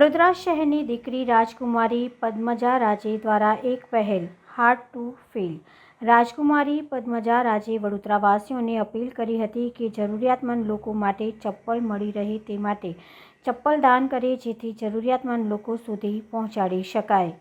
વડોદરા શહેરની દીકરી રાજકુમારી પદ્મજા રાજે દ્વારા એક પહેલ હાર્ટ ટુ ફીલ। રાજકુમારી પદ્મજા રાજે વડોદરાવાસીઓને અપીલ કરી હતી કે જરૂરિયાતમંદ લોકો માટે ચપ્પલ મળી રહે તે માટે ચપ્પલ દાન કરે, જેથી જરૂરિયાતમંદ લોકો સુધી પહોંચાડી શકાય।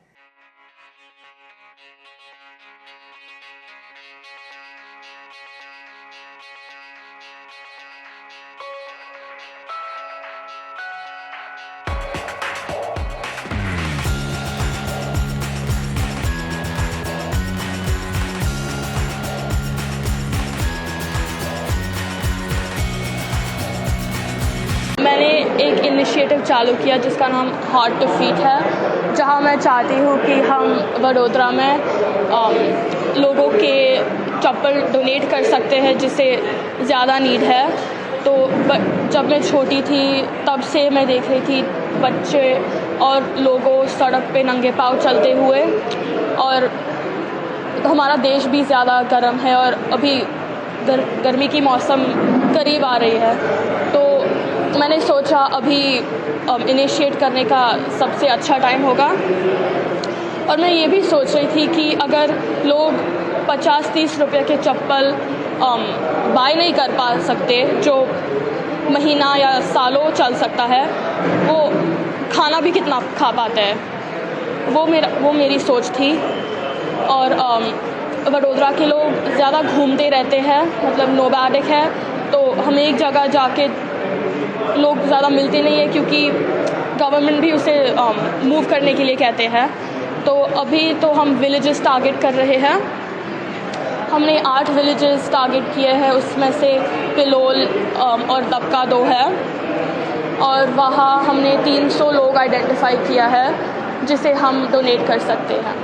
मैंने एक इनिशिएटिव चालू किया जिसका नाम हार्ट टू फीट है, जहां मैं चाहती हूं कि हम वडोदरा में लोगों के चप्पल डोनेट कर सकते हैं जिसे ज़्यादा नीड है। तो जब मैं छोटी थी तब से मैं देख रही थी बच्चे और लोगों सड़क पे नंगे पाँव चलते हुए, और हमारा देश भी ज़्यादा गर्म है और अभी गर्मी की मौसम करीब आ रही है, तो मैंने सोचा अभी इनिशिएट करने का सबसे अच्छा टाइम होगा। और मैं ये भी सोच रही थी कि अगर लोग 50-30 रुपये के चप्पल बाय नहीं कर पा सकते, जो महीना या सालों चल सकता है, वो खाना भी कितना खा पाते हैं, वो मेरी सोच थी। और वडोदरा के लोग ज़्यादा घूमते रहते हैं, मतलब नोमैडिक है, तो हमें एक जगह जाके लोग ज़्यादा मिलते नहीं है क्योंकि गवर्नमेंट भी उसे मूव करने के लिए कहते हैं। तो अभी तो हम विलेजेस टारगेट कर रहे हैं। हमने 8 विलेजेस टारगेट किए हैं, उसमें से पिलोल और दबका 2 है, और वहाँ हमने 300 लोग आइडेंटिफाई किया है जिसे हम डोनेट कर सकते हैं।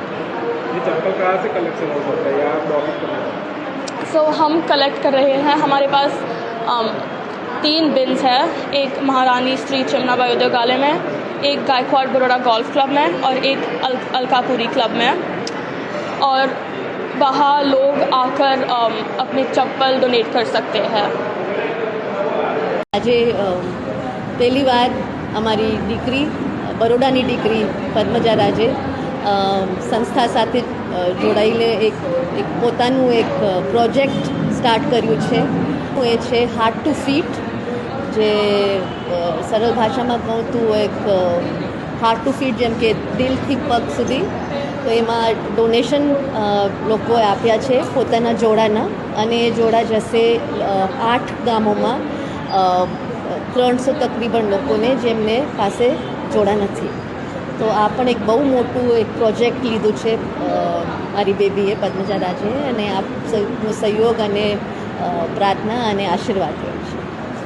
ये चप्पल कहाँ से कलेक्शन हो सकता है, या आप डोनेट कर रहे हैं? सो हम कलेक्ट कर रहे हैं। हमारे पास 3 बिन्स है, एक महारानी श्री चिमनाबाई उद्योगालय में, एक गायकवाड़ बड़ौदा गोल्फ क्लब में और एक अलकापुरी क्लब में, और वहाँ लोग आकर अपने चप्पल डोनेट कर सकते हैं। आज पहली बार हमारी दीकरी बरोडानी दीकरी पद्मजा राजे संस्था साथे जोड़ाईले एक पोतानुं एक प्रोजेक्ट स्टार्ट कर्युं छे। ए छे हार्ट टू फीट, जे सरल भाषामां कहूँ तो एक हार्ट टू फीट जेम के दिल थी पग सुधी। तो एमां डोनेशन लोकोए आप्या छे पोताना जोड़ाना, अने ए जोड़ा जशे 8 गामोमां 300 तकरीबन लोकोने जेमने पासे जोड़ा नथी। तो आ पण एक बहु मोटुं एक प्रोजेक्ट लीधुं छे मारी बेबीए पद्मजा राजे, अने आप सहयोग अने प्रार्थना अने आशीर्वाद है।